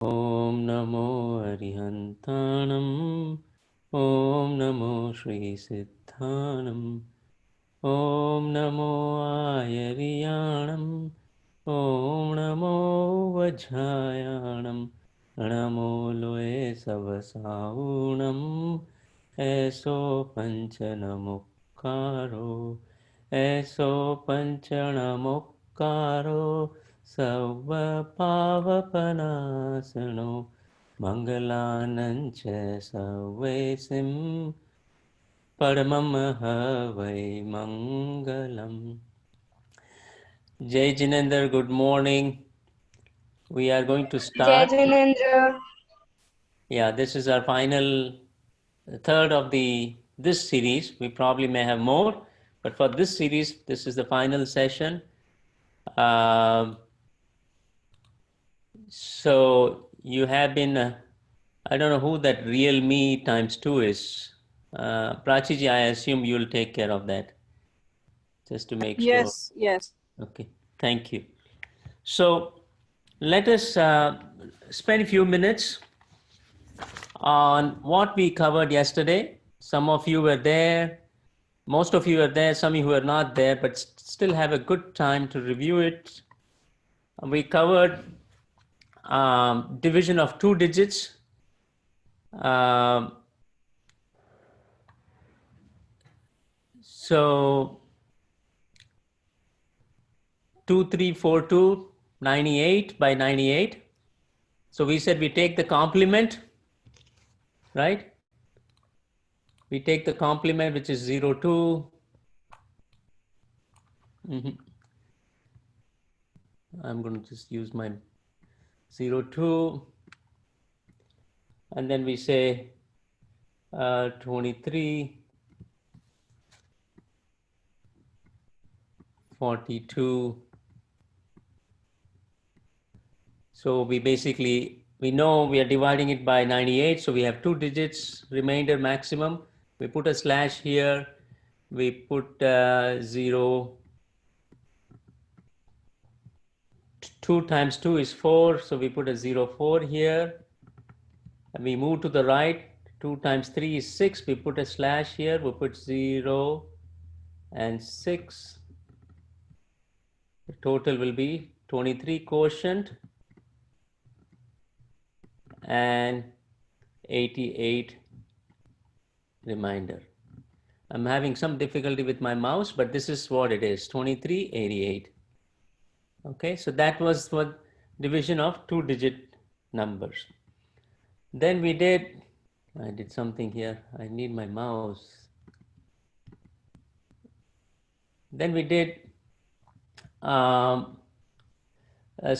Om Namo Arihantanam. Om Namo Shri Siddhanam. Om Namo Ayariyanam. Om Namo Vajrayanam. Namo Loe Savasaunam. Eso Panchanamukaro. Eso Panchanamukaro. Sarva Pavapanasano. Mangalanancha Sarvesim. Paramam Havai Mangalam. Jai Jinendra, good morning. We are going to Jai start. Jinendra. Yeah, this is our final third of this series. We probably may have more, but for this series, this is the final session. So you have been, I don't know who that real me times 2 is. Prachiji, I assume you'll take care of that, just to make sure. Yes. Okay, thank you. So let us spend a few minutes on what we covered yesterday. Some of you were there, most of you were there, some of you were not there, but still have a good time to review it. We covered division of 2 digits. So 2342, 98 by 98. So we said we take the complement, right? We take the complement, which is 02. I'm going to just use my 02. And then we say 23, 42. So we know we are dividing it by 98. So we have 2 digits, remainder maximum. We put a slash here. We put 0. 2 times 2 is 4. So we put a 04 here. And we move to the right. 2 times 3 is 6. We put a slash here. We put 0 and 6. The total will be 23 quotient and 88 remainder. I'm having some difficulty with my mouse, but this is what it is, 2388. Okay, so that was what division of 2-digit numbers. Then we did, I did something here, I need my mouse. Then we did, as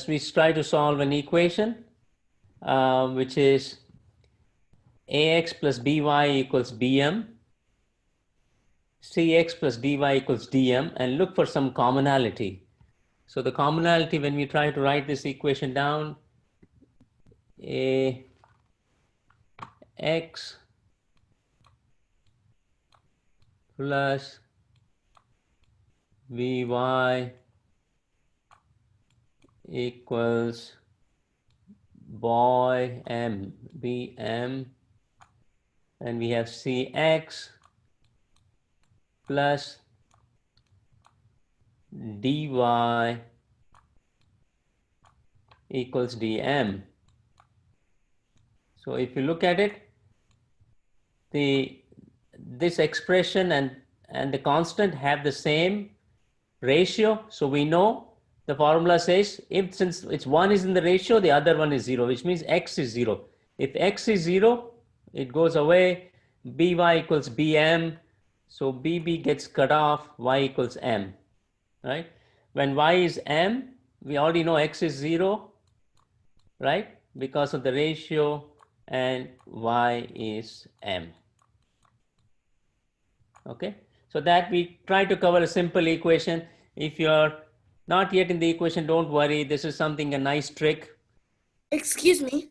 we try to solve an equation, which is ax plus by equals bm, cx plus dy equals dm, and look for some commonality. So the commonality, when we try to write this equation down, ax plus vy equals boy m, bm, and we have cx plus dy equals dm. So if you look at it, this expression and the constant have the same ratio. So we know the formula says since it's one is in the ratio, the other one is 0, which means x is 0. If x is 0, it goes away. By equals bm. So bb gets cut off, y equals m, right? When y is m, we already know x is 0, right? Because of the ratio, and y is m. Okay, so that we try to cover a simple equation. If you're not yet in the equation, don't worry. This is something, a nice trick. Excuse me.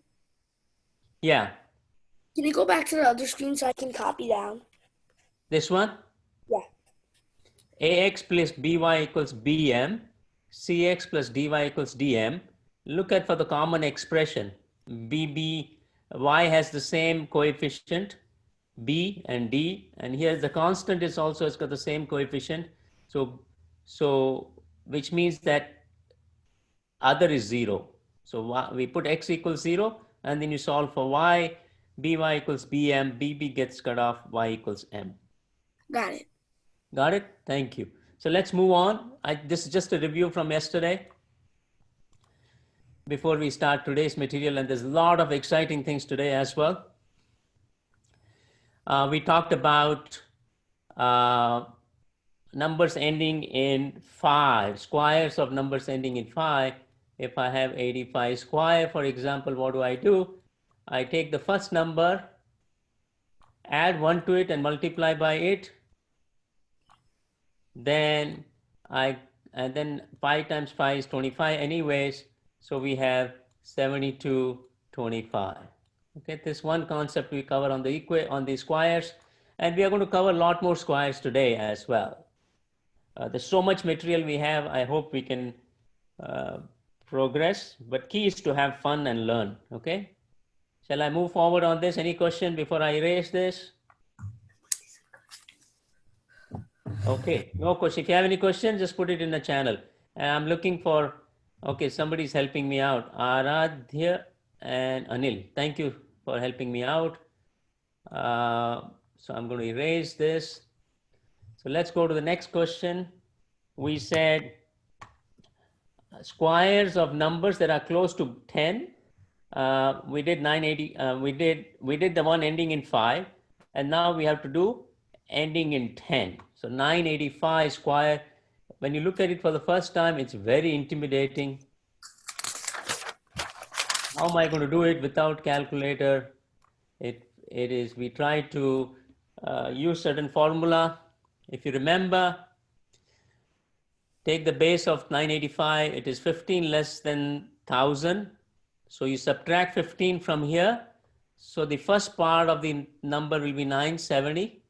Yeah. Can you go back to the other screen so I can copy down? This one? Yeah. ax plus by equals bm, cx plus dy equals dm. Look at for the common expression. y has the same coefficient, b and d, and here the constant is also has got the same coefficient. So which means that other is 0. So we put x equals 0, and then you solve for y, by equals bm, bb gets cut off, y equals m. Got it. Got it? Thank you. So let's move on. This is just a review from yesterday before we start today's material, and there's a lot of exciting things today as well. We talked about numbers ending in 5, squares of numbers ending in 5. If I have 85 square, for example, what do? I take the first number, add 1 to it and multiply by it. Then and then 5 times 5 is 25 anyways. So we have 7225. Okay, this one concept we cover on the squares, and we are going to cover a lot more squares today as well. There's so much material we have. I hope we can progress, but key is to have fun and learn. Okay, shall I move forward on this? Any question before I erase this? Okay, no question. If you have any questions, just put it in the channel. And I'm looking for, okay, somebody's helping me out. Aradhya and Anil, thank you for helping me out. So I'm going to erase this. So let's go to the next question. We said squares of numbers that are close to 10. We did 980. We did the one ending in 5, and now we have to do ending in 10. So 985 square. When you look at it for the first time, it's very intimidating. How am I going to do it without calculator? It is. We try to use certain formula. If you remember, take the base of 985. It is 15 less than 1000. So you subtract 15 from here. So the first part of the number will be 970.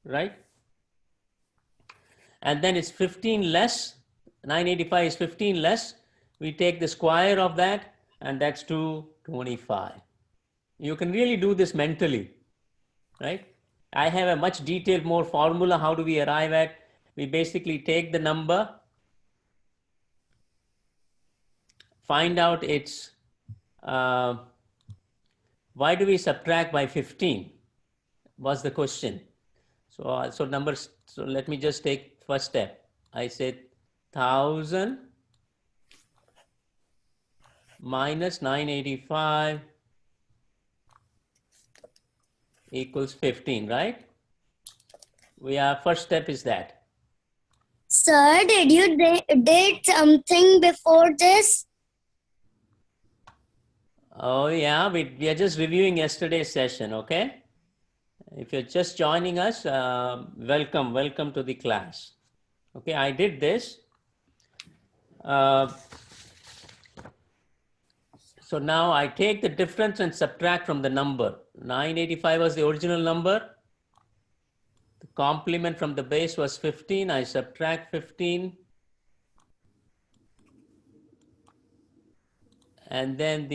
Right? And then it's 15 less. 985 is 15 less. We take the square of that, and that's 225. You can really do this mentally, right? I have a much detailed more formula. How do we arrive at? We basically take the number, find out its, why do we subtract by 15? Was the question. So numbers, so let me just take first step. I said 1000 minus 985 equals 15, right? First step is that. Sir, did you did something before this? Oh yeah, we are just reviewing yesterday's session, okay? If you're just joining us, welcome to the class. Okay, I did this. So now I take the difference and subtract from the number. 985 was the original number. The complement from the base was 15. I subtract 15. And then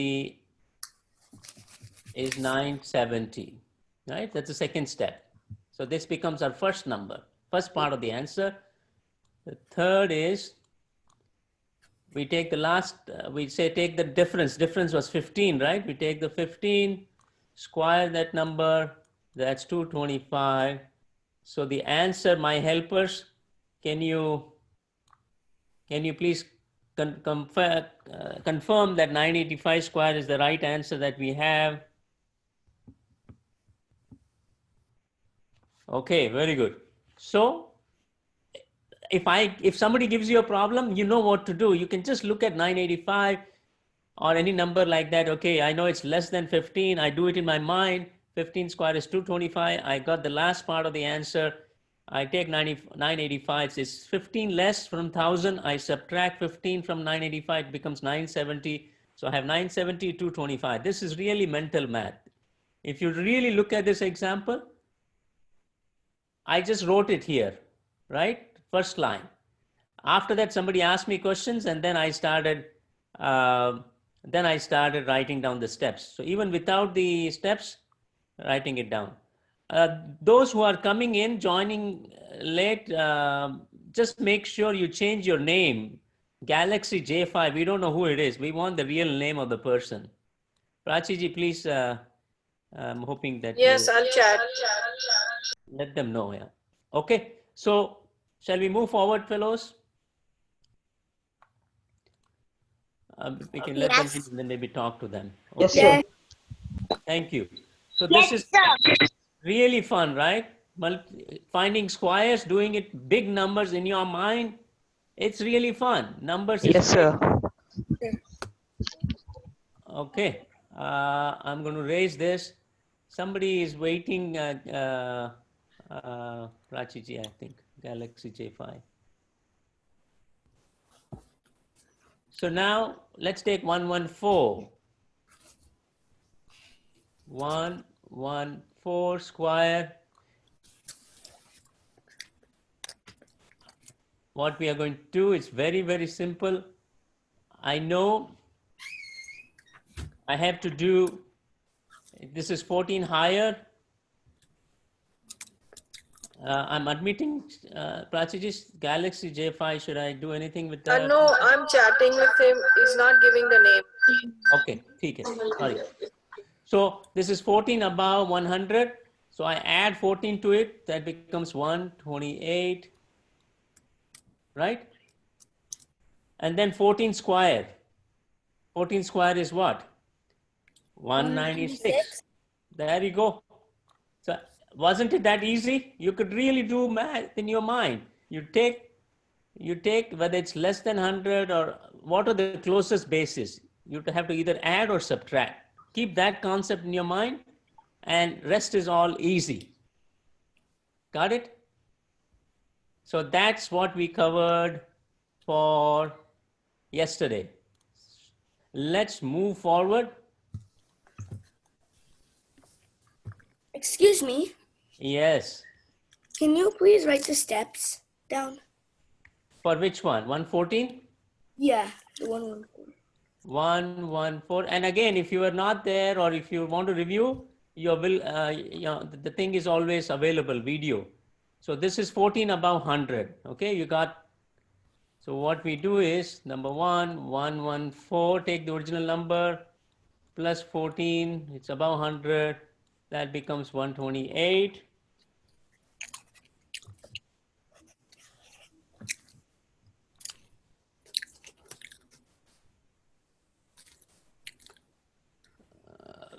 is 970. Right? That's the second step. So this becomes our first number, first part of the answer. The third is, we take the last, we say take the difference. Difference was 15, right? We take the 15, square that number, that's 225. So the answer, my helpers, can you please confirm that 985 square is the right answer that we have? Okay, very good. So if somebody gives you a problem, you know what to do. You can just look at 985 or any number like that. Okay, I know it's less than 15. I do it in my mind. 15 square is 225. I got the last part of the answer. I take 985. It's 15 less from 1000. I subtract 15 from 985. It becomes 970. So I have 970, 225. This is really mental math. If you really look at this example, I just wrote it here, right? First line. After that, somebody asked me questions, and then I started Then I started writing down the steps. So even without the steps, writing it down. Those who are coming in, joining late, just make sure you change your name. Galaxy J5, we don't know who it is. We want the real name of the person. Prachiji, please, I'm hoping that Yes, I'll chat. let them know. Yeah. Okay. So shall we move forward, fellows? We can let them in and then maybe talk to them. Yes, Yeah. Thank you. So this is really fun, right? Finding squares, doing it big numbers in your mind. It's really fun. Numbers. Yes, sir. Okay. I'm going to raise this. Somebody is waiting. Prachiji, I think. Galaxy J5. So now let's take 114. 114 square. What we are going to do is very, very simple. I know I have to do, this is 14 higher. I'm admitting, Prachiji's Galaxy J5, should I do anything with that? No, I'm chatting with him. He's not giving the name. Okay, ठीक है, sorry. So this is 14 above 100. So I add 14 to it, that becomes 128, right? And then 14 square. 14 square is what? 196. There you go. So wasn't it that easy? You could really do math in your mind. You take whether it's less than 100 or what are the closest bases. You have to either add or subtract. Keep that concept in your mind and rest is all easy. Got it? So that's what we covered for yesterday. Let's move forward. Excuse me. Yes. Can you please write the steps down? For which one? 114? Yeah, the 114. 114. And again, if you are not there or if you want to review, the thing is always available, video. So this is 14 above 100. Okay, you got. So what we do is number 114, take the original number plus 14, it's above 100. That becomes 128.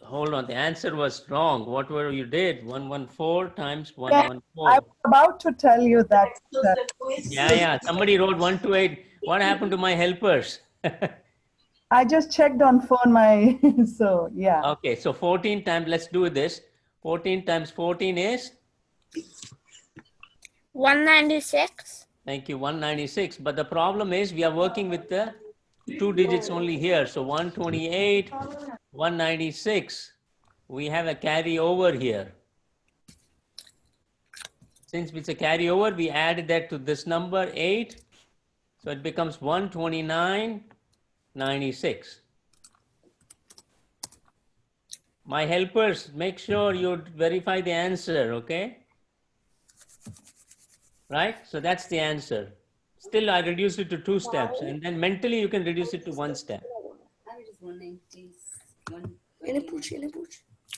Hold on, the answer was wrong. Whatever you did, 114 times 114. I was about to tell you that. Yeah. Somebody wrote 128. What happened to my helpers? I just checked on phone so yeah. Okay, so 14 times, let's do this. 14 times 14 is? 196. Thank you, 196. But the problem is we are working with the 2 digits only here. So 128, 196. We have a carryover here. Since it's a carryover, we added that to this number 8. So it becomes 129.96. My helpers, make sure you verify the answer, okay? Right? So that's the answer. Still, I reduced it to 2 steps, and then mentally you can reduce it to 1 step.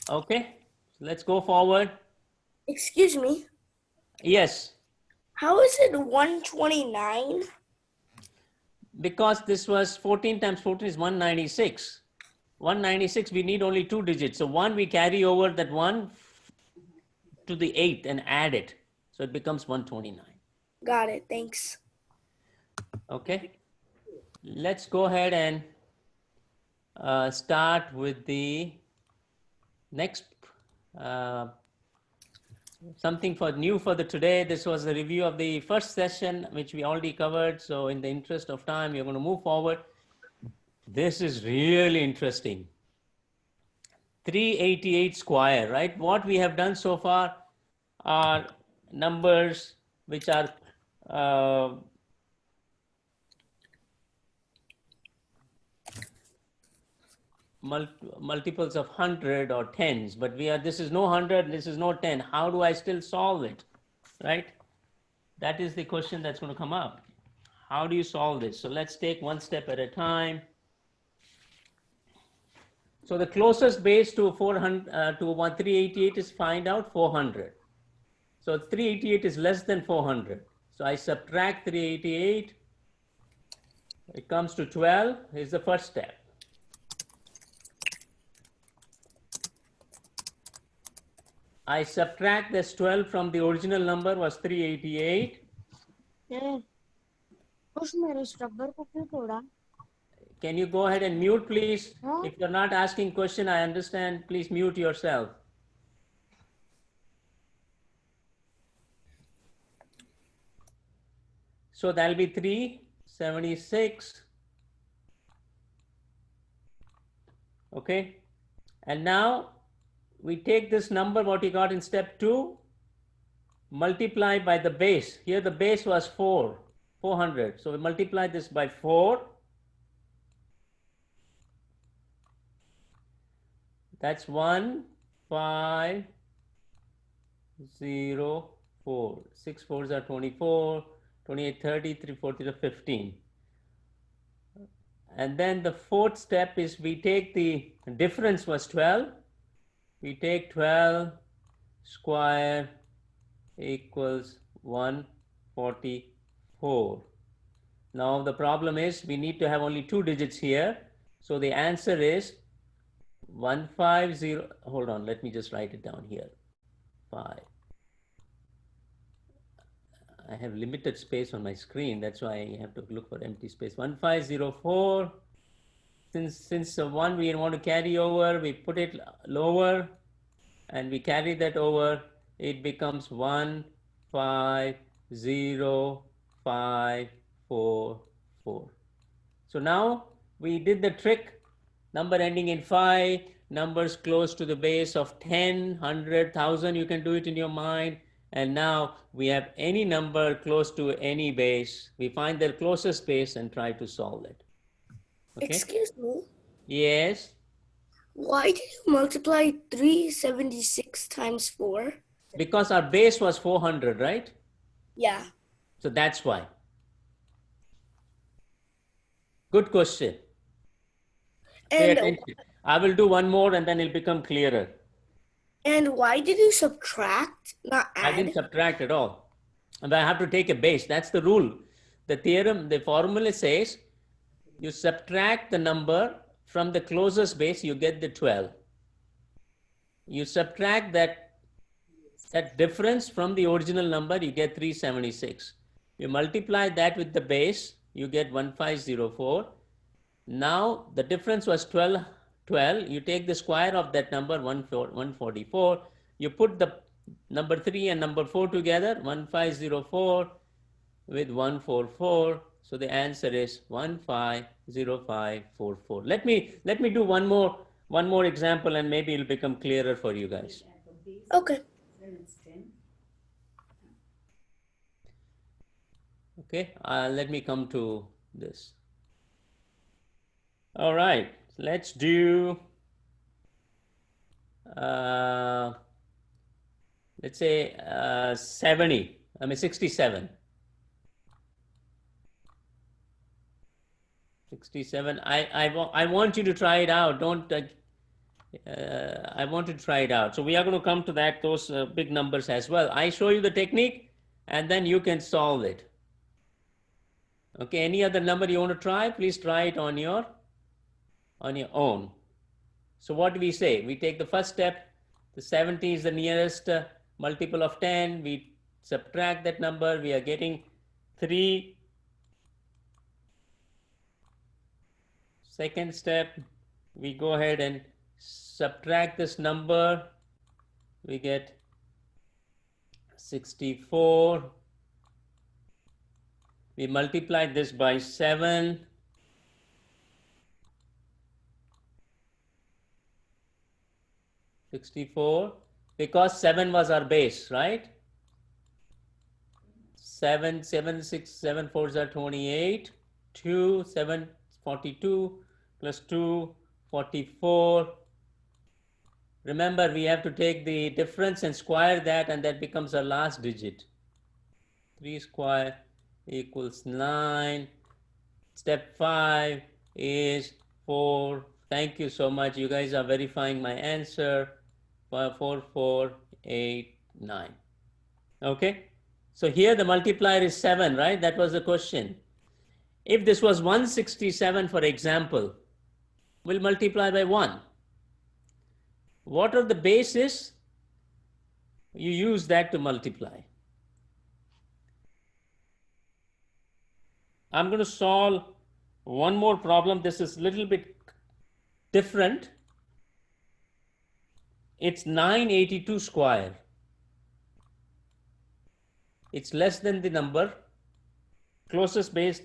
Okay, so let's go forward. Excuse me. Yes, How is it 129? because this was 14 times 14 is 196. 196, we need only 2 digits. So 1, we carry over that 1 to the 8th and add it. So it becomes 129. Got it. Thanks. Okay, let's go ahead and start with the next something new for the today. This was a review of the first session, which we already covered. So in the interest of time, we're going to move forward. This is really interesting. 388 square, right? What we have done so far are numbers which are multiples of 100 or tens, but this is no 100, this is no 10. How do I still solve it, right? That is the question that's going to come up. How do you solve this? So let's take one step at a time. So the closest base to 388 is find out 400. So 388 is less than 400. So I subtract 388. It comes to 12. Here's the first step. I subtract this 12 from the original number was 388. Can you go ahead and mute, please? If you're not asking question, I understand. Please mute yourself. So that'll be 376. Okay. And now we take this number, what you got in step 2, multiply by the base. Here the base was 400. So we multiply this by 4. That's 1504. 6 4s are 24, 28, 30, 3 4s are 15. And then the fourth step is we take the difference was 12. We take 12 square equals 144. Now the problem is we need to have only 2 digits here. So the answer is 150. Hold on, let me just write it down here. 5. I have limited space on my screen. That's why I have to look for empty space. 1504. Since 1 we want to carry over, we put it lower and we carry that over. It becomes 150544. So now we did the trick. Number ending in 5, numbers close to the base of 10, 100, 1000. You can do it in your mind. And now we have any number close to any base. We find their closest base and try to solve it. Okay? Excuse me. Yes. Why did you multiply 376 times 4? Because our base was 400, right? Yeah. So that's why. Good question. Pay And attention. I will do one more and then it'll become clearer. and why did you subtract, not I didn't add? subtract at all. And I have to take a base. That's the rule. The theorem, the formula says you subtract the number from the closest base, you get the 12. You subtract that difference from the original number, you get 376. You multiply that with the base, you get 1504. Now the difference was 12. You take the square of that number, 144. You put the number 3 and number 4 together, 1504 with 144. So the answer is 150544. Let me do one more example and maybe it'll become clearer for you guys. Okay. Okay, let me come to this. All right, let's do, let's say 67. 67. I want you to try it out. Don't. I want to try it out. So we are going to come to that, those big numbers as well. I show you the technique, and then you can solve it. Okay. Any other number you want to try? Please try it on your own. So what do we say? We take the first step. The 70 is the nearest multiple of 10. We subtract that number. We are getting 3. Second step, we go ahead and subtract this number. We get 64. We multiply this by 7. Because 7 was our base, right? 7, 7, 6, 7 4s are 28. 2, 7, 42 plus 2, 44. Remember, we have to take the difference and square that, and that becomes our last digit. 3 square equals 9. Step 5 is 4. Thank you so much. You guys are verifying my answer. 4489. Okay. So here the multiplier is 7, right? That was the question. If this was 167, for example, we'll multiply by 1. What are the bases? You use that to multiply. I'm going to solve one more problem. This is a little bit different. It's 982 square. It's less than the number. Closest base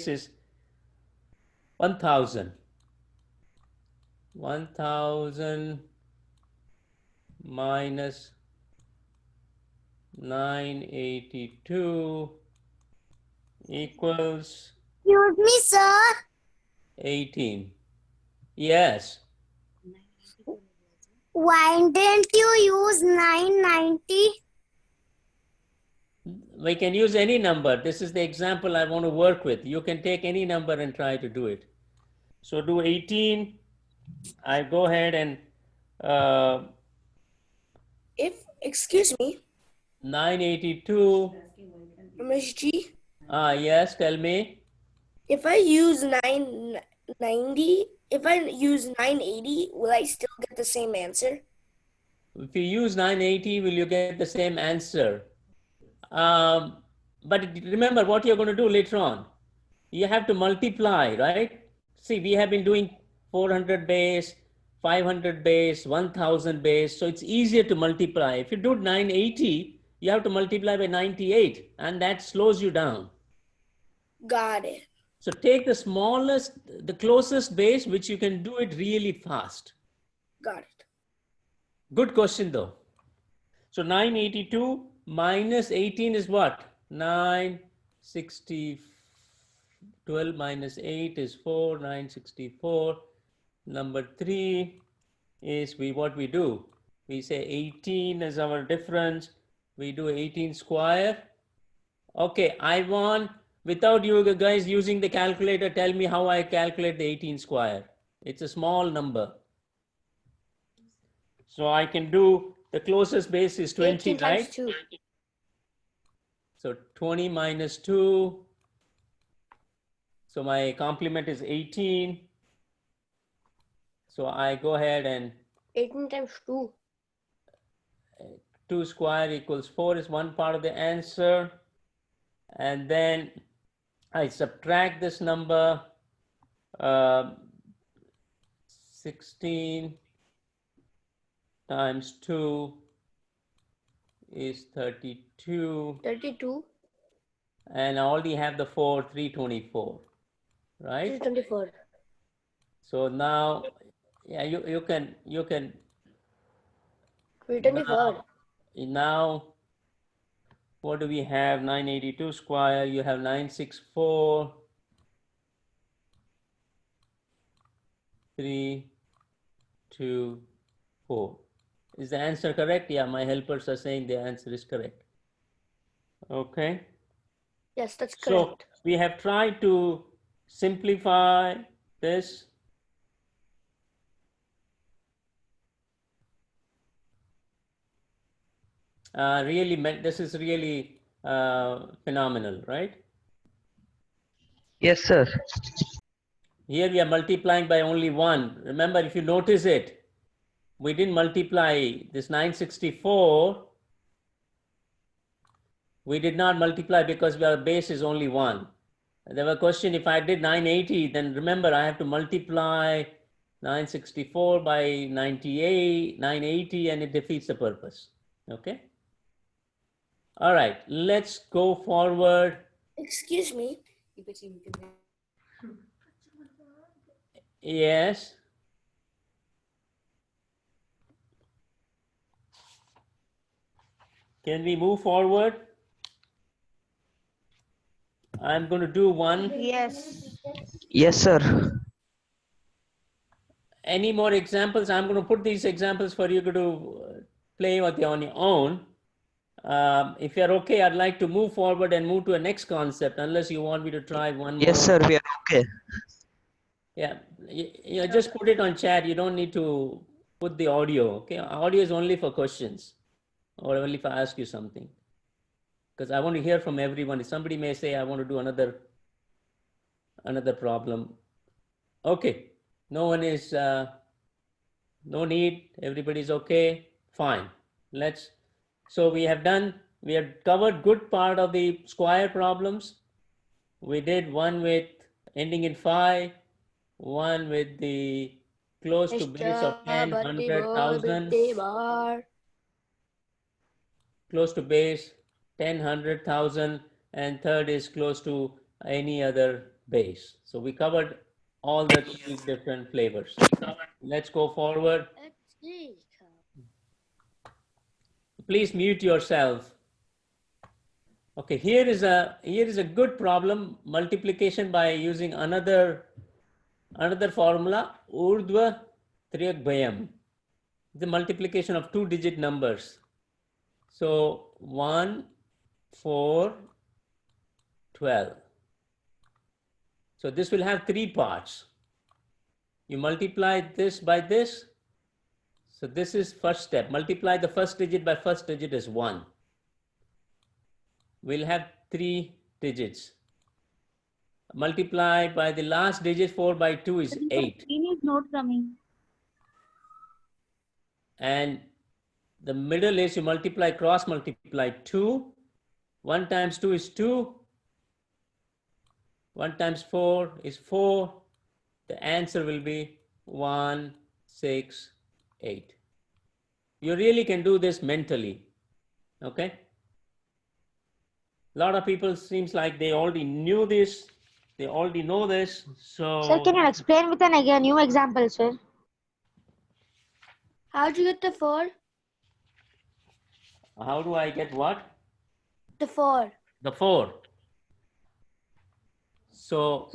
is 1000. 1000 minus 982 equals Excuse me, sir. 18. Yes. Why didn't you use 990? We can use any number. This is the example I want to work with. You can take any number and try to do it. So do 18. I go ahead and Excuse me, 982. Rameshji, Yes, tell me. if I use 990, if I use 980, will I still get the same answer? If you use 980, will you get the same answer? But remember what you're going to do later on. You have to multiply, right? See, we have been doing 400 base, 500 base, 1000 base. So it's easier to multiply. If you do 980, you have to multiply by 98, and that slows you down. Got it. So take the smallest, the closest base, which you can do it really fast. Got it. Good question though. So 982 minus 18 is what? 960. 12 minus 8 is 4, 964. Number 3 is what we do. We say 18 is our difference. We do 18 square. Okay, I want, without you guys using the calculator, tell me how I calculate the 18 square. It's a small number. So I can do, the closest base is 20, 18 times right? 2. So 20 minus 2. So my complement is 18. So I go ahead and 18 times 2. 2 square equals 4 is one part of the answer. And then I subtract this number. 16 times 2 is 32. 32. And I already have the 4, 324. Right? 324. So now, yeah, you can 324. now what do we have? 982 square, you have 964, 3, 2, 4. Is the answer correct? Yeah, my helpers are saying the answer is correct. Okay. Yes, that's So correct. we have tried to simplify this. This is really phenomenal, right? Yes, sir. Here we are multiplying by only 1. Remember, if you notice it, we didn't multiply this 964. We did not multiply because our base is only 1. There was a question, if I did 980, then remember I have to multiply 964 by 980, and it defeats the purpose. Okay? All right, let's go forward. Excuse me. Yes. Can we move forward? I'm going to do one. Yes. Yes, sir. any more examples? I'm going to put these examples for you to play with on your own. If you're okay, I'd like to move forward and move to a next concept, unless you want me to try one more. Yes, sir, we are okay. Yeah, just put it on chat. You don't need to put the audio, okay? Audio is only for questions or only if I ask you something. Because I want to hear from everyone. Somebody may say, I want to do another problem. Okay, no one is, no need, everybody's okay, fine. So we have covered good part of the square problems. We did one with ending in phi, one with the close to base of 10, 100,000, close to base 10, 100,000, and third is close to any other base. So we covered all the three different flavors. Let's go forward. Please mute yourself. Okay, here is a good problem, multiplication by using another formula, urdhva triyagbhayam, the multiplication of 2-digit numbers. So 1, 4, 12. So this will have 3 parts. You multiply this by this. So this is first step. Multiply the first digit by first digit is 1. We'll have 3 digits. Multiply by the last digit, 4 by 2 is 8. Screen is not coming. And the middle is you multiply, cross multiply 2. 1 times 2 is 2. 1 times 4 is 4. The answer will be 1, 6, 8. You really can do this mentally. Okay? A lot of people seems like they already knew this. They already know this. So Sir, can you explain with a new example, sir? How'd you get the 4? how do I get what? The 4. The 4. So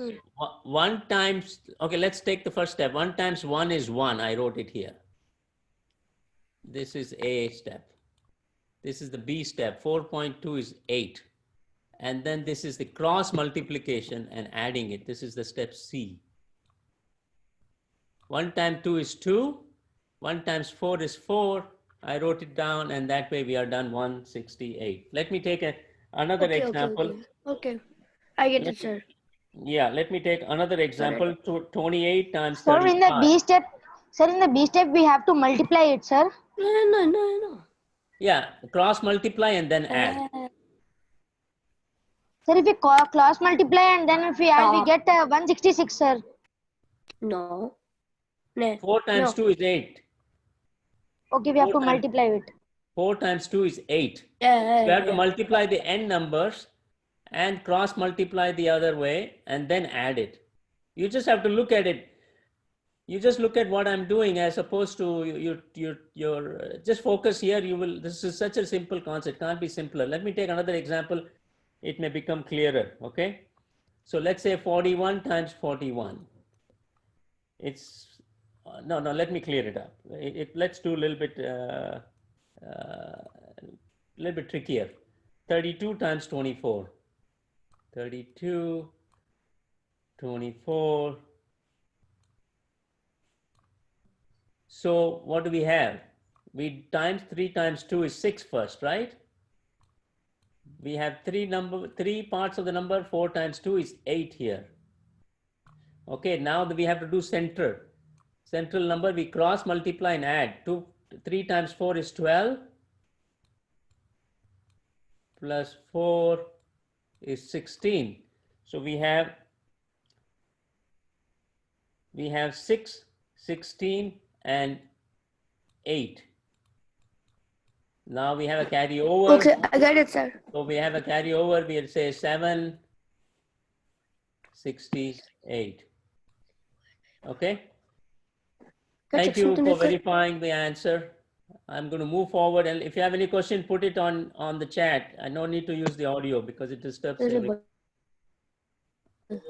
1 times, okay, let's take the first step. 1 times 1 is 1. I wrote it here. This is A step. This is the B step. 4.2 is 8. And then this is the cross multiplication and adding it. This is the step C. 1 times 2 is 2. 1 times 4 is 4. I wrote it down, and that way we are done 168. Let me take another example. Okay. I get it, sir. Yeah, let me take another example. 28 times Sir, 35. in the B step, sir, in the B step we have to multiply it, sir. No. Yeah, cross multiply and then add. Sir, if we cross multiply and then if we add, we get 166, sir. No. 4 times 2 is 8. Okay, we have to 4 times- multiply it. 4 times 2 is 8. Yeah. We have to multiply the n numbers and cross multiply the other way and then add it. You just have to look at it. You just look at what I'm doing as opposed to your just focus here. This is such a simple concept, can't be simpler. Let me take another example. It may become clearer, okay? So let's say 41 times 41. It's, no, let me clear it up. Let's do a little bit trickier. 32 times 24. 32, 24. So what do we have? We times 3 times 2 is 6 first, right? We have 3 parts of the number. 4 times 2 is 8 here. Okay, now we have to do central number. We cross multiply and add. 3 times 4 is 12. Plus 4 is 16. So we have 6, 16, and 8. Now we have a carryover. Okay, I got it, sir. So we have a carryover. We'll say 768. Okay. Thank you for verifying the answer. I'm going to move forward, and if you have any question, put it on the chat. I no need to use the audio because it disturbs everyone.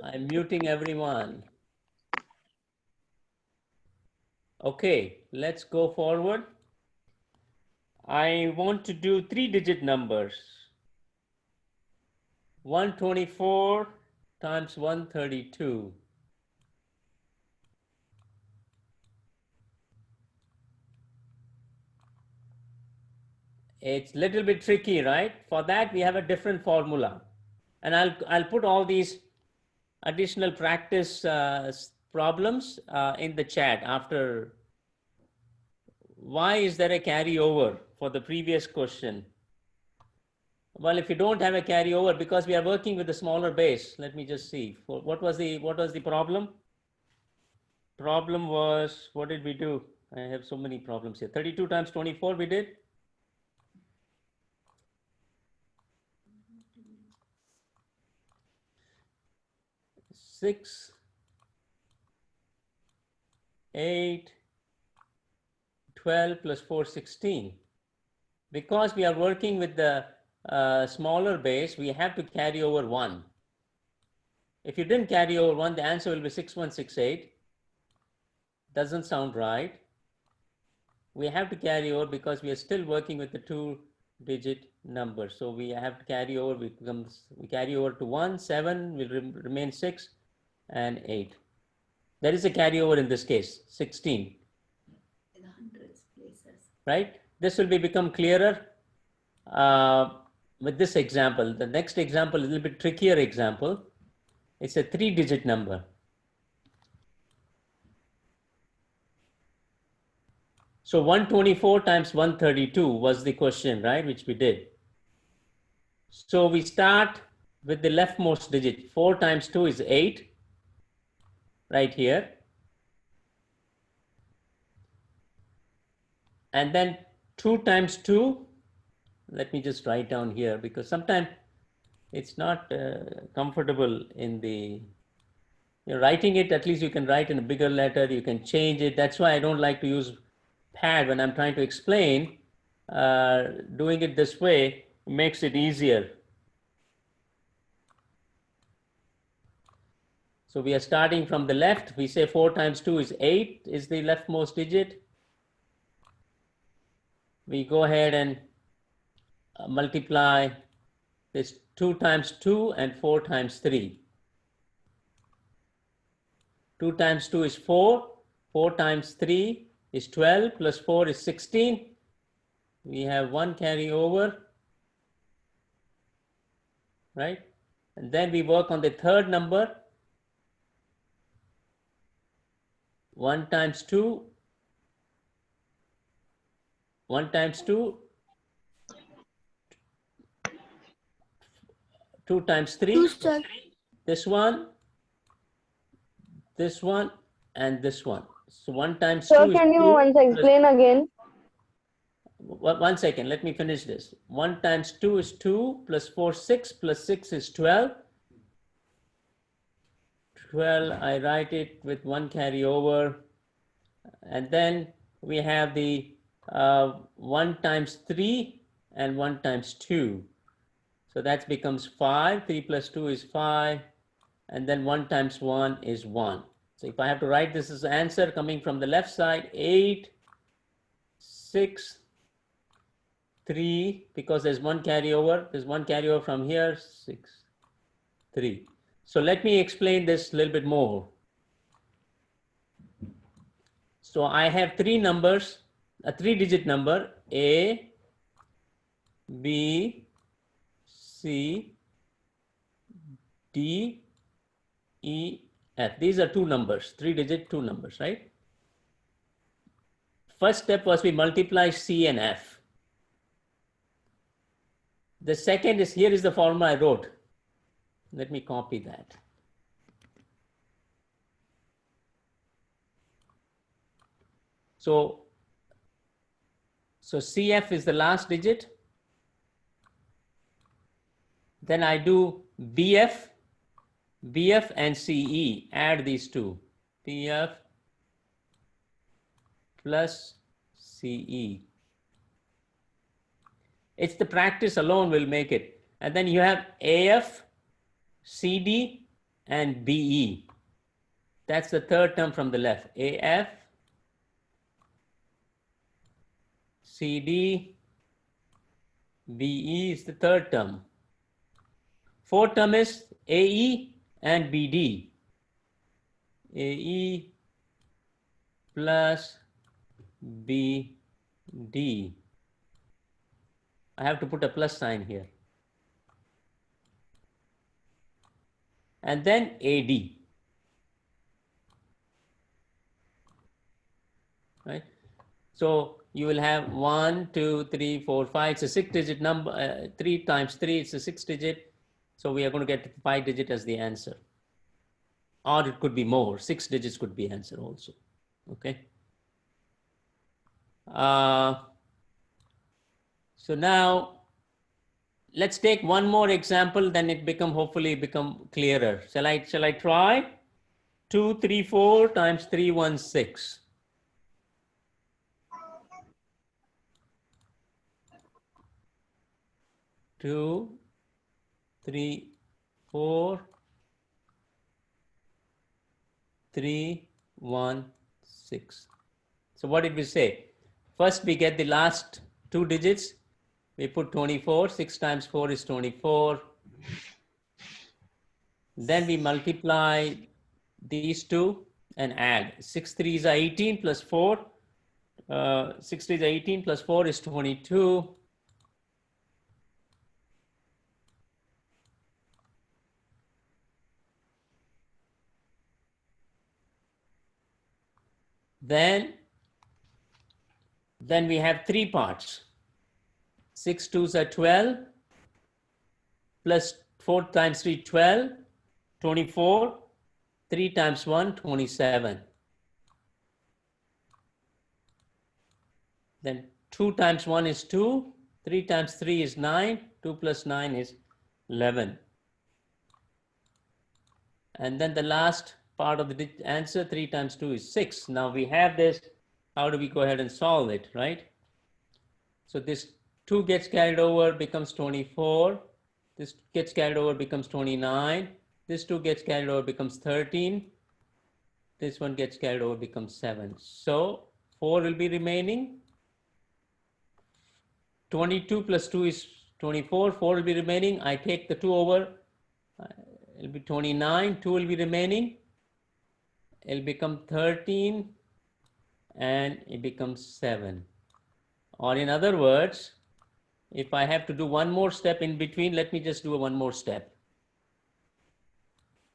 I'm muting everyone. Okay, let's go forward. I want to do 3-digit numbers. 124 times 132. It's a little bit tricky, right? For that, we have a different formula. And I'll put all these additional practice problems in the chat after. Why is there a carryover for the previous question? Well, if you don't have a carryover, because we are working with a smaller base, let me just see. What was the problem? Problem was, what did we do? I have so many problems here. 32 times 24 we did. Six, 8, 12 plus 4, 16. Because we are working with the smaller base, we have to carry over 1. If you didn't carry over 1, the answer will be 6168. Doesn't sound right. We have to carry over because we are still working with the 2-digit number. So we have to carry over. We carry over to 1, 7 will remain 6, and 8. There is a carryover in this case, 16. Right? This will become clearer with this example. The next example is a little bit trickier example. It's a 3-digit number. So 124 times 132 was the question, right? Which we did. So we start with the leftmost digit. 4 times 2 is 8, right here. And then 2 times 2, let me just write down here because sometimes it's not comfortable in the, writing it. At least you can write in a bigger letter, you can change it. That's why I don't like to use pad when I'm trying to explain. Doing it this way makes it easier. So we are starting from the left. We say 4 times 2 is 8 is the leftmost digit. We go ahead and multiply this 2 times 2 and 4 times 3. 2 times 2 is 4. 4 times 3 is 12 plus 4 is 16. We have 1 carry over, right? And then we work on the third number. 1 times 2, 1 times 2, 2 times 3, Two, sir. this one, and this one. So 1 times Sir, 2 is can you 2. once explain again? One second, let me finish this. 1 times 2 is 2 plus 4, 6 plus 6 is 12. 12, I write it with 1 carryover. And then we have the 1 times 3 and 1 times 2. So that becomes 5. 3 plus 2 is 5. And then 1 times 1 is 1. So if I have to write this as answer coming from the left side, 8, 6, 3, because there's 1 carryover. There's 1 carryover from here, 6, 3. So let me explain this a little bit more. So I have 3 numbers, a 3-digit number, A, B, C, D, E, F. These are 2 numbers, 3-digit 2 numbers, right? First step was we multiply C and F. The second is, here is the formula I wrote. Let me copy that. So CF is the last digit. Then I do BF and CE, add these two, BF plus CE. It's the practice alone will make it. And then you have AF, CD, and BE. That's the third term from the left. AF, CD, BE is the third term. Fourth term is AE and BD. AE plus BD. I have to put a plus sign here. And then AD. Right? So you will have 1, 2, 3, 4, 5. It's a 6-digit number. 3 times 3, it's a 6-digit. So we are going to get 5-digit as the answer. Or it could be more. 6 digits could be answer also. Okay. So now let's take one more example, then it hopefully become clearer. Shall I try? 2, 3, 4 times 3, 1, 6. Two, 3, 4, 3, 1, 6. So what did we say? First we get the last 2 digits. We put 24. 6 times 4 is 24. Then we multiply these two and add. 6 3s are 18 plus 4. 6 3s are 18 plus 4 is 22. Then we have 3 parts. 6 2s are 12 plus 4 times 3, 12, 24, 3 times 1, 27. Then 2 times 1 is 2, 3 times 3 is 9, 2 plus 9 is 11. And then the last part of the answer, 3 times 2 is 6. Now we have this. How do we go ahead and solve it, right? So this 2 gets carried over, becomes 24. This gets carried over, becomes 29. This 2 gets carried over, becomes 13. This one gets carried over, becomes 7. So 4 will be remaining. 22 plus 2 is 24. 4 will be remaining. I take the 2 over. It will be 29. 2 will be remaining. It will become 13. And it becomes 7. Or in other words, if I have to do one more step in between, let me just do one more step.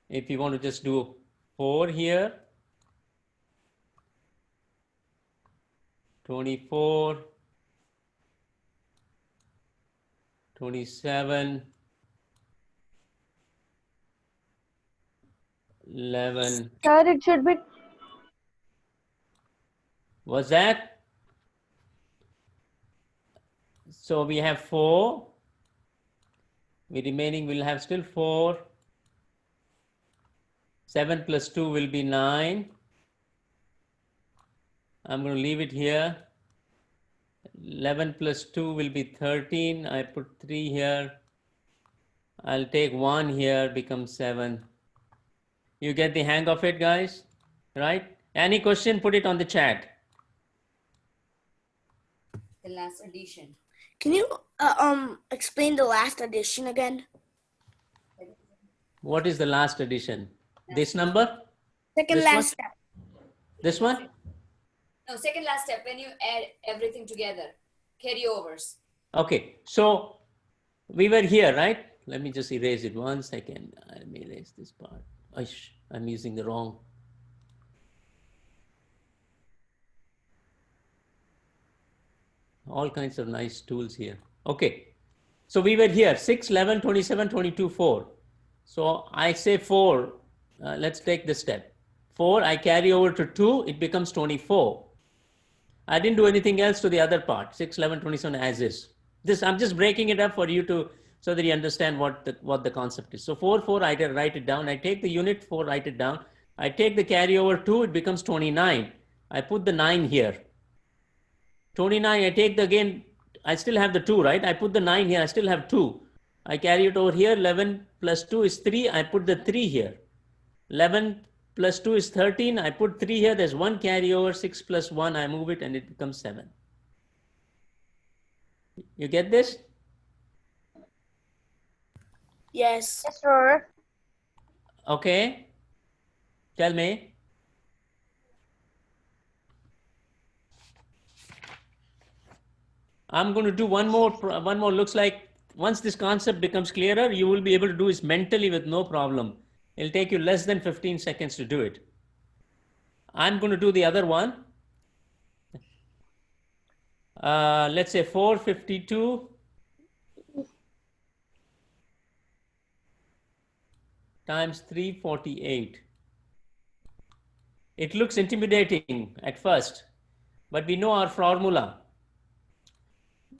If you want to just do 4 here, 24, 27, 11. Sir, it should be Was that? So we have 4. We remaining will have still 4. 7 plus 2 will be 9. I'm going to leave it here. 11 plus 2 will be 13. I put 3 here. I'll take 1 here, becomes 7. You get the hang of it, guys? Right? Any question, put it on the chat. The last addition. Can you explain the last addition again? What is the last addition? This number? Second This last one? step. This one? No, second last step, when you add everything together, carryovers. Okay, so we were here, right? Let me just erase it 1 second. Let me erase this part. I'm using the wrong. All kinds of nice tools here. Okay, so we were here 6, 11, 27, 22, 4. So I say 4. Let's take this step. 4, I carry over to 2, it becomes 24. I didn't do anything else to the other part. 6, 11, 27 as is. This I'm just breaking it up for you to so that you understand what the concept is. So 4, 4, I write it down. I take the unit 4, write it down. I take the carryover 2, it becomes 29. I put the 9 here. 29, I take the again, I still have the 2, right? I put the 9 here, I still have 2. I carry it over here, 11 plus 2 is 3, I put the 3 here. 11 plus 2 is 13, I put 3 here, there's 1 carryover, 6 plus 1, I move it and it becomes 7. You get this? Yes. Yes, sir. Okay. Tell me. I'm going to do one more. Looks like once this concept becomes clearer, you will be able to do this mentally with no problem. It'll take you less than 15 seconds to do it. I'm going to do the other one. Let's say 452 times 348. It looks intimidating at first, but we know our formula.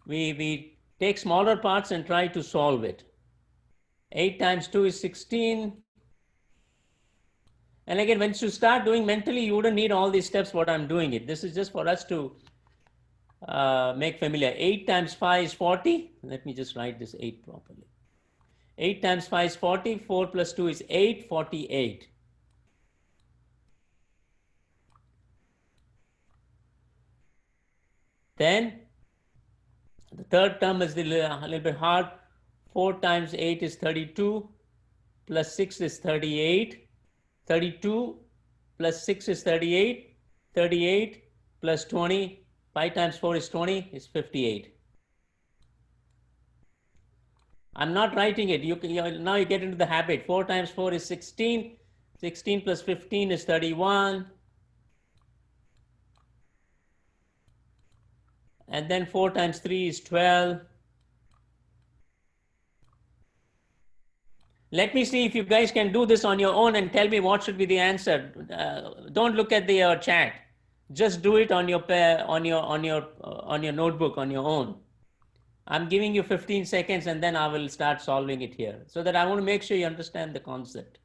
We take smaller parts and try to solve it. 8 times 2 is 16. And again, once you start doing mentally, you wouldn't need all these steps what I'm doing it. This is just for us to make familiar. 8 times 5 is 40. Let me just write this 8 properly. 8 times 5 is 40. 4 plus 2 is 8, 48. Then the third term is a little bit hard. 4 times 8 is 32. Plus 6 is 38. 32 plus 6 is 38. 38 plus 20. 5 times 4 is 20. Is 58. I'm not writing it. Now you get into the habit. 4 times 4 is 16. 16 plus 15 is 31. And then 4 times 3 is 12. Let me see if you guys can do this on your own and tell me what should be the answer. Don't look at the chat. Just do it on your notebook on your own. I'm giving you 15 seconds and then I will start solving it here, so that I want to make sure you understand the concept.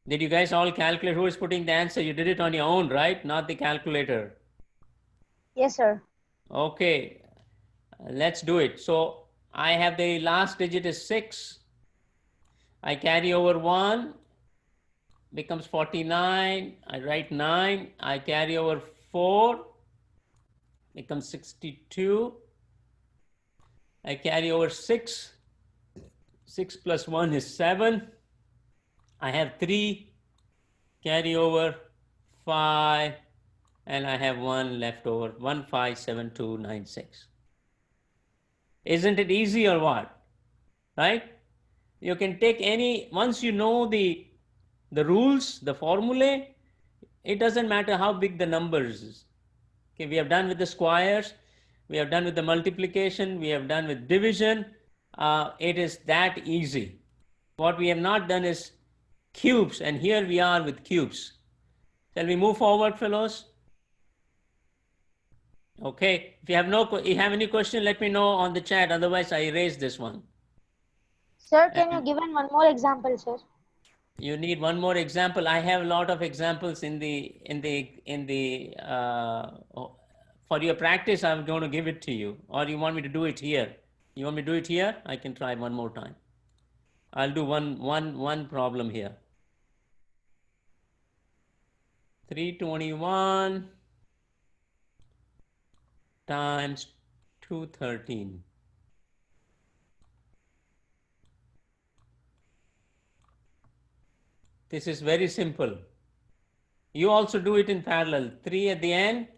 Did you guys all calculate? Who is putting the answer? You did it on your own, right? Not the calculator. Yes, sir. Okay, let's do it. So I have the last digit is 6. I carry over 1, becomes 49. I write 9. I carry over 4, becomes 62. I carry over 6. 6 plus 1 is 7. I have 3, carry over 5, and I have 1 left over. 157296. Isn't it easy or what? Right? You can take any, once you know the rules, the formulae, it doesn't matter how big the numbers is. Okay, we have done with the squares, we have done with the multiplication, we have done with division. It is that easy. What we have not done is cubes, and here we are with cubes. Shall we move forward, fellows? Okay, if you have any question, let me know on the chat. Otherwise, I erase this one. Sir, can you give one more example, sir? You need one more example. I have a lot of examples for your practice. I'm going to give it to you, or you want me to do it here? You want me to do it here? I can try one more time. I'll do one problem here. 321 times 213. This is very simple. You also do it in parallel. 3 at the end,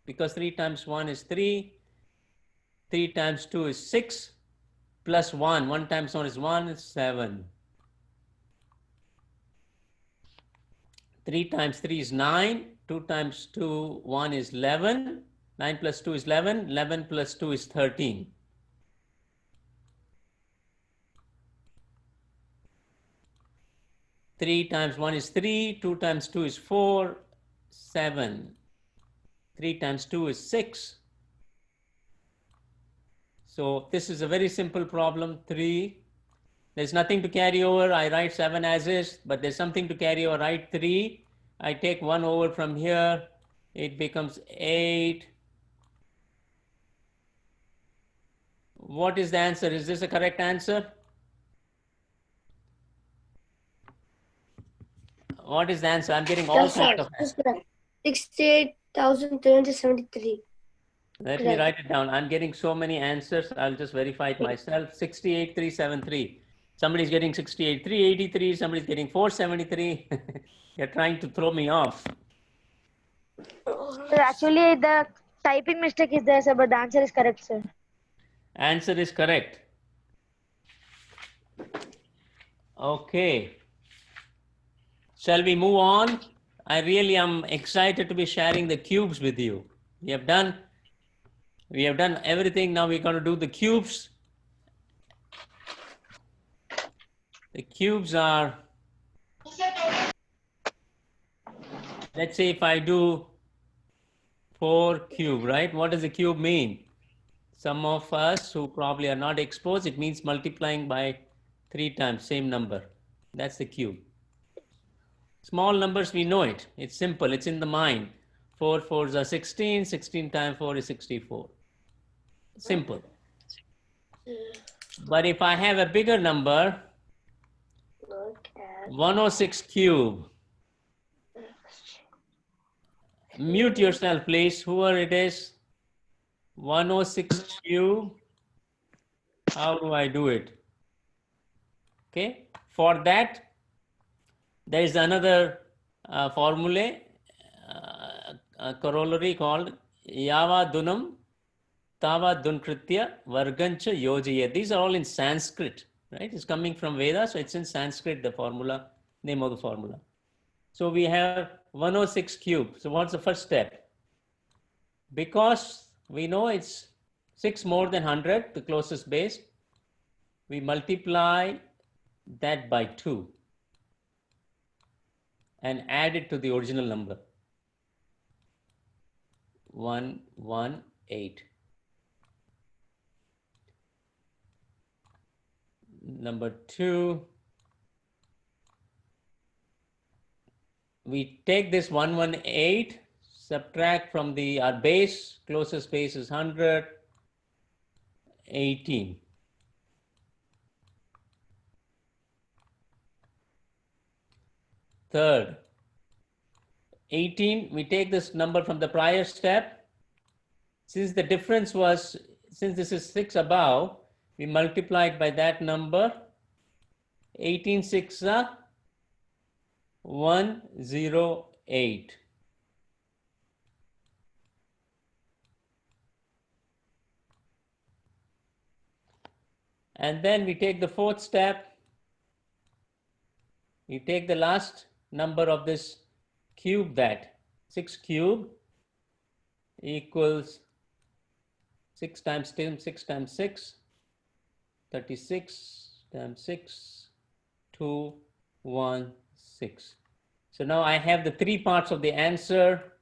because 3 times 1 is 3. 3 times 2 is 6. Plus 1. 1 times 1 is 1, is 7. 3 times 3 is 9. 2 times 2, 1 is 11. 9 plus 2 is 11. 11 plus 2 is 13. Three times 1 is 3. 2 times 2 is 4. 7. 3 times 2 is 6. So this is a very simple problem. 3. There's nothing to carry over. I write 7 as is, but there's something to carry over. Write 3. I take 1 over from here. It becomes 8. What is the answer? Is this a correct answer? What is the answer? I'm getting all kinds of answers. 68,373. Let me write it down. I'm getting so many answers. I'll just verify it myself. 68,373. Somebody's getting 68,383. Somebody's getting 473. You're trying to throw me off. Sir, actually, the typing mistake is there, sir, but the answer is correct, sir. Answer is correct. Okay. Shall we move on? I really am excited to be sharing the cubes with you. We have done everything. Now we're going to do the cubes. The cubes are, let's say if I do 4 cube, right? What does the cube mean? Some of us who probably are not exposed, it means multiplying by 3 times, same number. That's the cube. Small numbers, we know it. It's simple. It's in the mind. 4 4s are 16. 16 times 4 is 64. Simple. But if I have a bigger number, 106 cube. Mute yourself, please. Whoever it is. 106 cube. How do I do it? Okay. For that, there is another formula, a corollary called Yava Dunam Tava Dunkritya Vargancha Yojiya. These are all in Sanskrit, right? It's coming from Veda, so it's in Sanskrit, the formula, name of the formula. So we have 106 cube. So what's the first step? Because we know it's 6 more than 100, the closest base, we multiply that by 2 and add it to the original number. 118. Number 2, we take this 118, subtract from our base, closest base is 100, 18. Third, 18, we take this number from the prior step. Since the difference was, since this is 6 above, we multiply it by that number. 18 6 108. And then we take the fourth step. We take the last number of this cube, that 6 cube equals 6 times 10, 6 times 6, 36 times 6, 216. So now I have the 3 parts of the answer.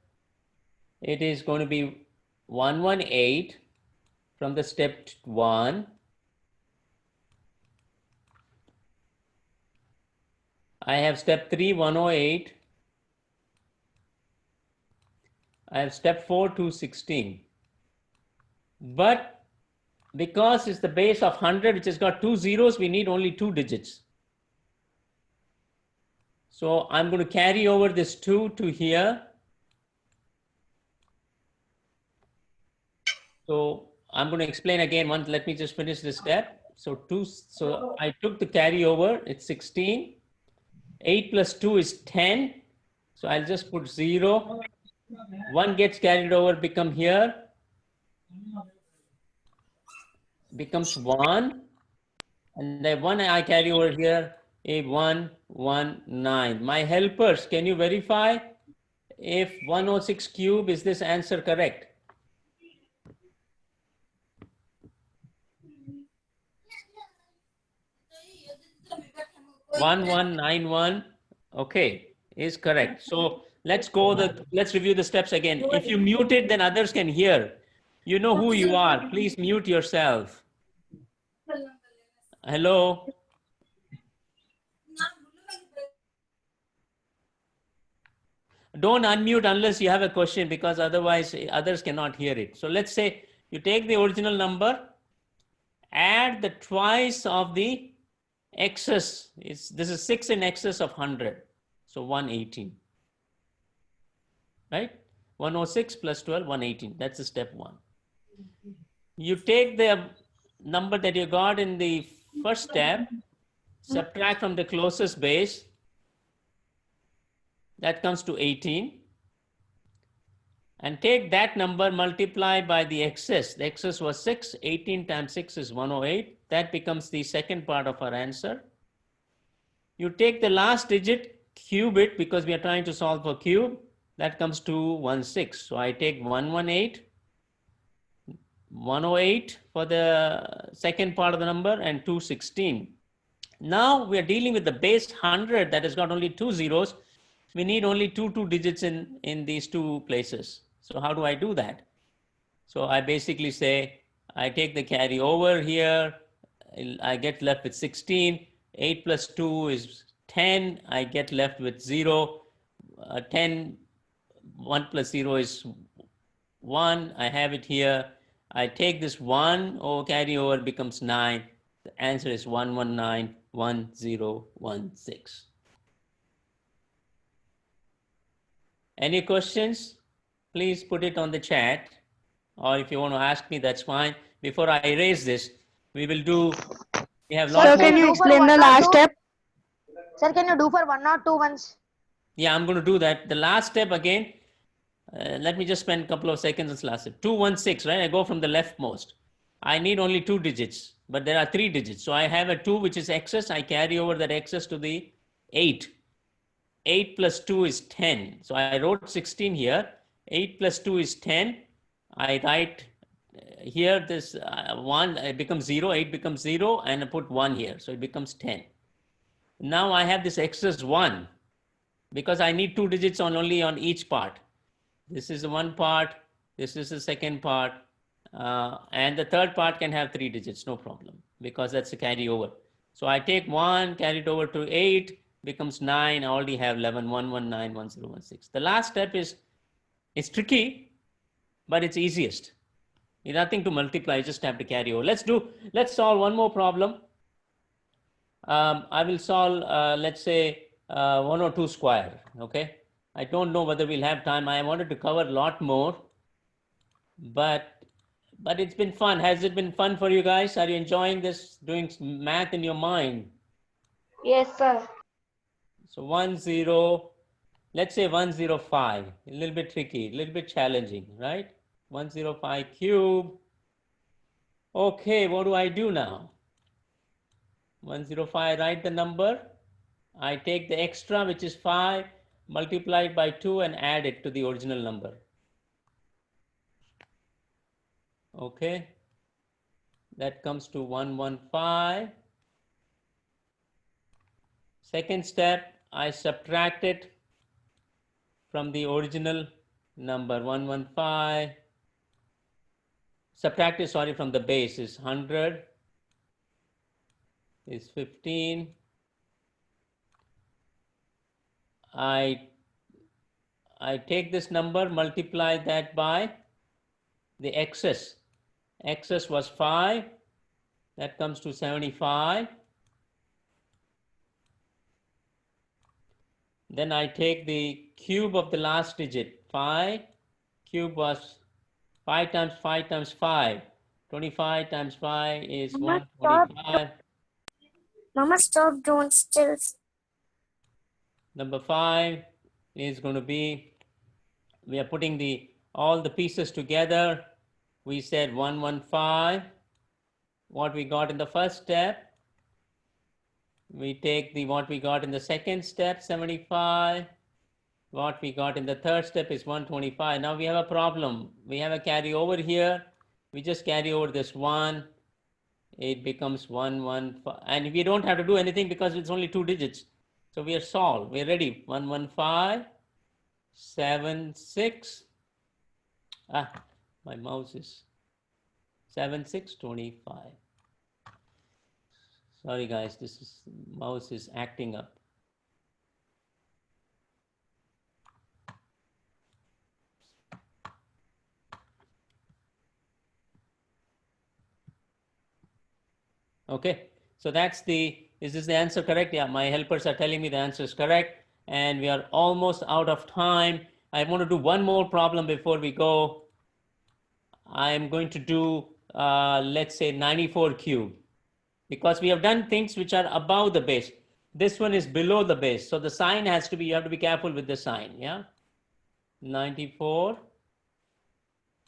It is going to be 118 from the step 1. I have step 3, 108. I have step 4, 216. But because it's the base of 100, which has got 2 zeros, we need only 2 digits. So I'm going to carry over this 2 to here. So I'm going to explain again once. Let me just finish this step. So I took the carryover. It's 16. 8 plus 2 is 10. So I'll just put 0. 1 gets carried over, become here. Becomes 1. And the 1 I carry over here, a 119. My helpers, can you verify if 106 cube, is this answer correct? 1191, okay, is correct. So let's review the steps again. If you mute it, then others can hear. You know who you are. Please mute yourself. Hello. Don't unmute unless you have a question, because otherwise others cannot hear it. So let's say you take the original number, add the twice of the excess. This is 6 in excess of 100. So 118. Right? 106 plus 12, 118. That's the step 1. You take the number that you got in the first step, subtract from the closest base, that comes to 18, and take that number, multiply by the excess. The excess was 6, 18 times 6 is 108. That becomes the second part of our answer. You take the last digit, cube it, because we are trying to solve for cube, that comes to 16. So I take 118, 108 for the second part of the number, and 216. Now we are dealing with the base 100 that has got only 2 zeros. We need only two digits in these two places. So how do I do that? So I basically say, I take the carry over here, I get left with 16, 8 plus 2 is 10, I get left with 0, 10, 1 plus 0 is 1, I have it here. I take this 1 over carry over, becomes 9. The answer is 1191016. Any questions? Please put it on the chat, or if you want to ask me, that's fine. Before I erase this, we have lots Sir, more. can you explain the last step? Sir, can you do for 1 or 2 once? Yeah, I'm going to do that. The last step again, let me just spend a couple of seconds on this last step. 216, right? I go from the leftmost. I need only 2 digits, but there are 3 digits. So I have a 2, which is excess. I carry over that excess to the 8. 8 plus 2 is 10. So I wrote 16 here. 8 plus 2 is 10. I write here this 1, it becomes 0, 8 becomes 0, and I put 1 here. So it becomes 10. Now I have this excess 1 because I need 2 digits only on each part. This is the one part, this is the second part, and the third part can have 3 digits, no problem, because that's a carry over. So I take 1, carry it over to 8, becomes 9, I already have 11, 119, 1016. The last step is, it's tricky, but it's easiest. It's nothing to multiply, you just have to carry over. Let's solve one more problem. I will solve, let's say, 102 square, okay? I don't know whether we'll have time. I wanted to cover a lot more, but it's been fun. Has it been fun for you guys? Are you enjoying this, doing math in your mind? Yes, sir. So let's say 105, a little bit tricky, a little bit challenging, right? 105 cube. Okay, what do I do now? 105, write the number. I take the extra, which is 5, multiply it by 2 and add it to the original number. Okay, that comes to 115. Second step, I subtract it from the original number 115. Subtract it, sorry, from the base is 100, is 15. I take this number, multiply that by the excess. Excess was 5, that comes to 75. Then I take the cube of the last digit, 5. Cube was 5 times 5 times 5. 25 times 5 is 125. Mama, stop, don't still. Number 5 is going to be, we are putting all the pieces together. We said 115. What we got in the first step. We take what we got in the second step, 75. What we got in the third step is 125. Now we have a problem. We have a carry over here. We just carry over this 1. It becomes 115. And we don't have to do anything because it's only 2 digits. So we are solved. We're ready. 115, 76. My mouse is 7625. Sorry guys, mouse is acting up. Okay, so is this the answer correct? Yeah, my helpers are telling me the answer is correct. and we are almost out of time. I want to do one more problem before we go. I am going to do, let's say 94 cube, because we have done things which are above the base. This one is below the base. So the sign has to be, you have to be careful with the sign, yeah? 94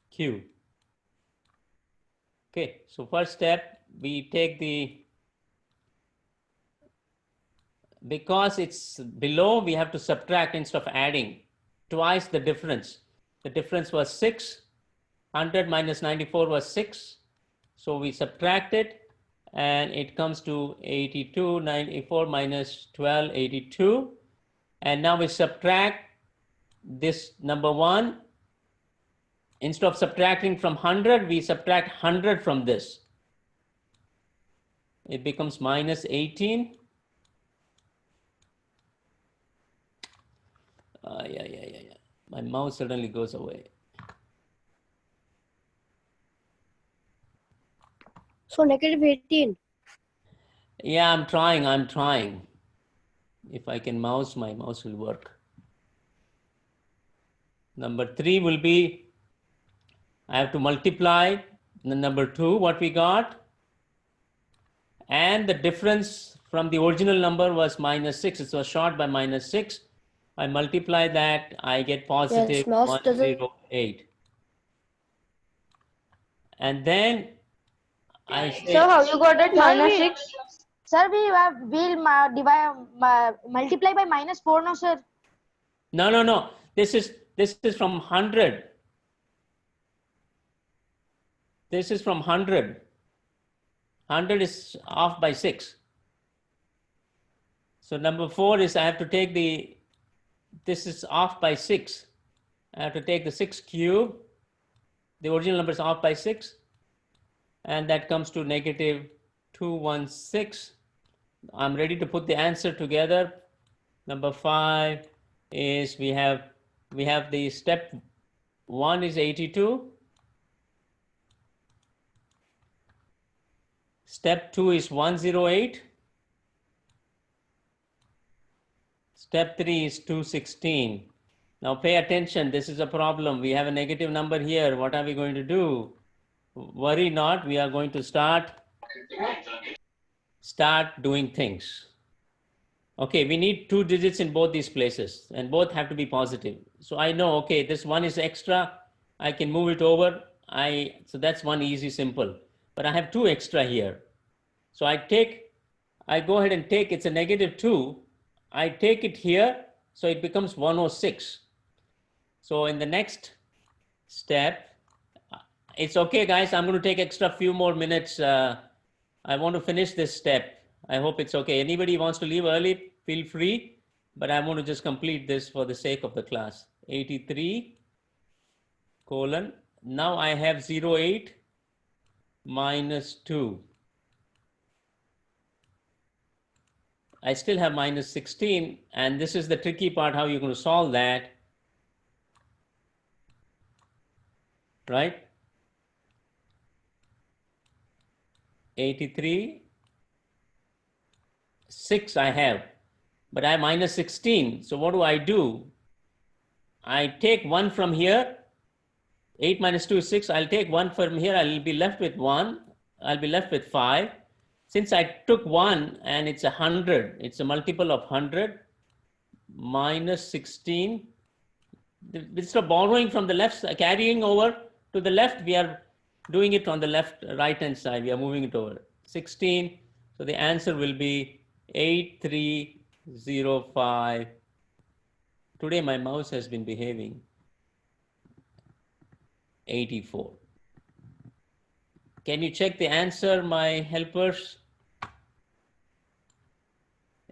cube. Okay, so first step, we take because it's below, we have to subtract instead of adding twice the difference. The difference was 6. 100 minus 94 was 6. So we subtract it, and it comes to 82. 94 minus 12, 82. And now we subtract this number 1. Instead of subtracting from 100, we subtract 100 from this. It becomes minus 18. Yeah. My mouse suddenly goes away. So negative 18. Yeah, I'm trying. If I can mouse, my mouse will work. Number 3 will be, I have to multiply the number 2, what we got. And the difference from the original number was minus 6. It was short by minus 6. I multiply that, I get positive 108. And then I say, So how you got it minus 6? Sir, we'll multiply by minus 4 no, sir. no. This is from 100. This is from 100. 100 is off by 6. So number 4 is I have to take this is off by 6. I have to take the 6 cube. The original number is off by 6. And that comes to negative 216. I'm ready to put the answer together. Number 5 is we have the step 1 is 82. Step 2 is 108. Step 3 is 216. Now pay attention, this is a problem. We have a negative number here. What are we going to do? Worry not, we are going to start doing things. Okay, we need 2 digits in both these places, and both have to be positive. So I know, okay, this one is extra. I can move it over. So that's one easy, simple. But I have 2 extra here. So I go ahead and take, it's a negative 2. I take it here, so it becomes 106. So in the next step, it's okay, guys. I'm going to take extra few more minutes. I want to finish this step. I hope it's okay. Anybody wants to leave early, feel free. But I want to just complete this for the sake of the class. 83 colon. Now I have 08 minus 2. I still have minus 16. And this is the tricky part, how you're going to solve that. Right? 83, 6 I have, but I have minus 16. So what do? I take 1 from here. 8 minus 2 is 6. I'll take 1 from here. I'll be left with 1. I'll be left with 5. Since I took 1 and it's 100, it's a multiple of 100, minus 16. Instead of borrowing from the left, carrying over to the left, we are doing it on the right hand side. We are moving it over. 16. So the answer will be 8305. Today my mouse has been behaving. 84. Can you check the answer, my helpers?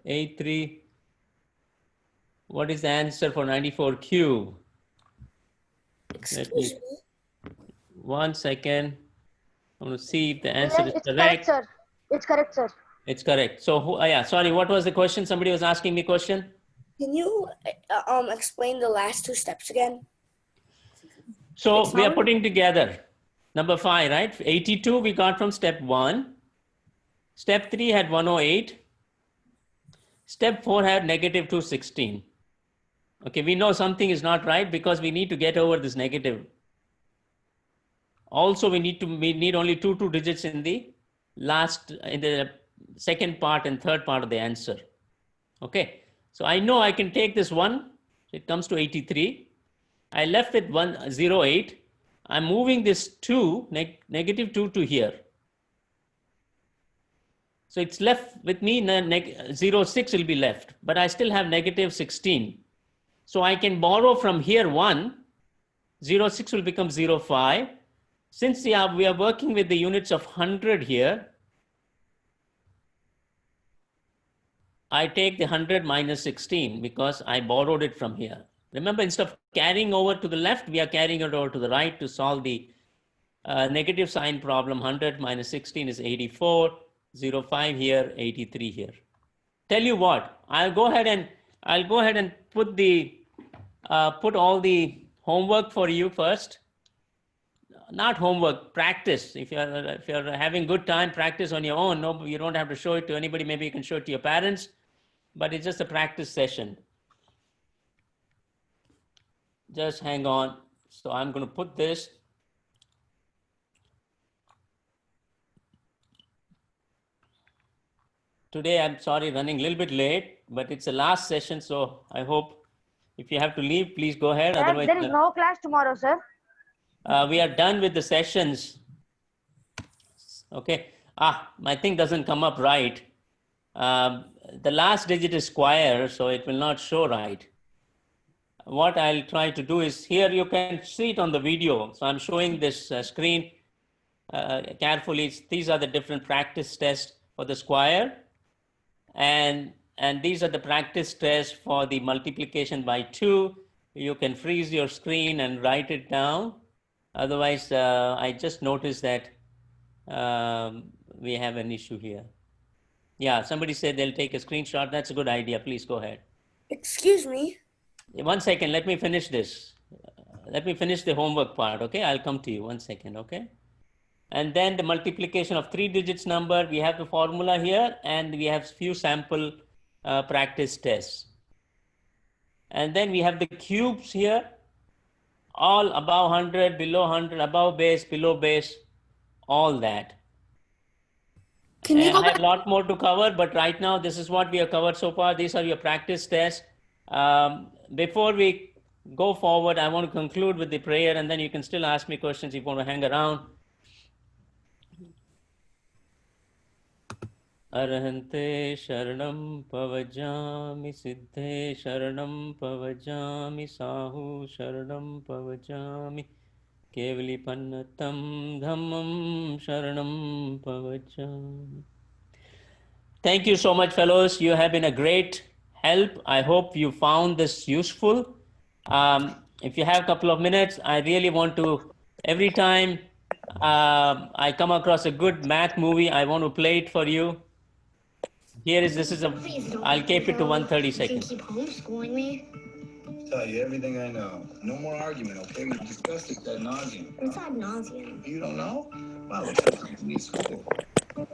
83. What is the answer for 94 cube? Excuse me. 1 second. I want to see if the answer is It's correct. correct, sir. It's correct, sir. It's correct. So, sorry, what was the question? Somebody was asking me a question. Can you explain the last 2 steps again? So we are putting together number 5, right? 82 we got from step 1. Step 3 had 108. Step 4 had negative 216. Okay, we know something is not right because we need to get over this negative. Also, we need only two digits in the second part and third part of the answer. Okay, so I know I can take this one. It comes to 83. I left with 108. I'm moving this 2, negative 2 to here. So it's left with me, 06 will be left, but I still have negative 16. So I can borrow from here 1, 06 will become 05. Since we are working with the units of 100 here, I take the 100 minus 16 because I borrowed it from here. Remember, instead of carrying over to the left, we are carrying it over to the right to solve the negative sign problem. 100 minus 16 is 84, 05 here, 83 here. Tell you what, I'll go ahead and put all the homework for you first. Not homework, practice. If you're having good time, practice on your own. No, you don't have to show it to anybody. Maybe you can show it to your parents, but it's just a practice session. Just hang on. So I'm going to put this. Today, I'm sorry, running a little bit late, but it's the last session. So I hope if you have to leave, please go ahead. Sir, Otherwise, there is no class tomorrow, sir. we are done with the sessions. Okay. My thing doesn't come up right. The last digit is square, so it will not show right. What I'll try to do is, here you can see it on the video. So I'm showing this screen carefully. These are the different practice tests for the square. And these are the practice tests for the multiplication by 2. You can freeze your screen and write it down. Otherwise, I just noticed that we have an issue here. Yeah, somebody said they'll take a screenshot. That's a good idea. Please go ahead. Excuse me. 1 second, let me finish this. Let me finish the homework part, okay? I'll come to you. 1 second, okay? And then the multiplication of 3 digits number, we have the formula here, and we have few sample practice tests. And then we have the cubes here, all above 100, below 100, above base, below base, all that. Can you And go I have back? a lot more to cover, but right now, this is what we have covered so far. These are your practice tests. Before we go forward, I want to conclude with the prayer, and then you can still ask me questions if you want to hang around. Arhante sharanam pavajami, siddhe sharanam pavajami, sahu sharanam pavajami, kevali pannatam dhammam sharanam pavajami. Thank you so much, fellows. You have been a great help. I hope you found this useful. If you have a couple of minutes, I really want to, every time I come across a good math movie, I want to play it for you. I'll keep it to 130 seconds. Keep homeschooling me. Tell you everything I know. No more argument, okay? We discussed it ad nauseum. What's ad nauseum? You don't know? Well, it's something to need school. Good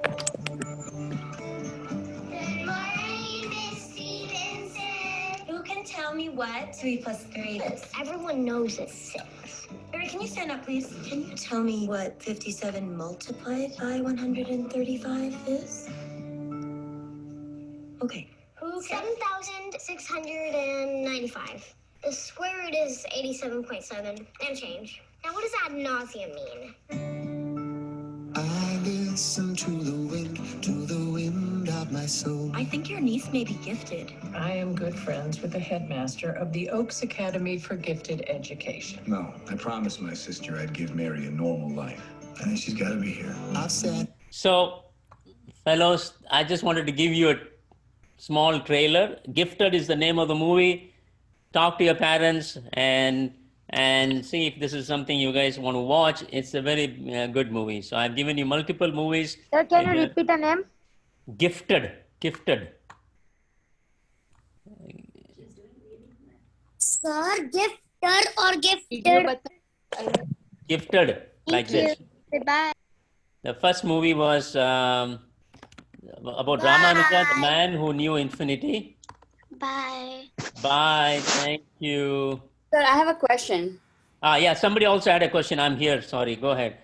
morning, Miss Stevenson. Who can tell me what 3 plus 3 is? Everyone knows it's 6. Barry, can you stand up, please? Can you tell me what 57 multiplied by 135 is? Okay. 7,695. The square root is 87.7 and change. Now, what does ad nauseum mean? I listen to the wind of my soul. I think your niece may be gifted. I am good friends with the headmaster of the Oaks Academy for Gifted Education. No, I promised my sister I'd give Mary a normal life. I think she's got to be here. I've said. So, fellows, I just wanted to give you a small trailer. Gifted is the name of the movie. Talk to your parents and see if this is something you guys want to watch. It's a very good movie. So I've given you multiple movies. Sir, can you repeat the name? Gifted. Sir, gifted or gifted? Gifted, like this. Goodbye. The first movie was about Ramanuja, the man who knew infinity. Bye. Bye. Thank you. Sir, I have a question. Yeah, somebody also had a question. I'm here. Sorry. Go ahead.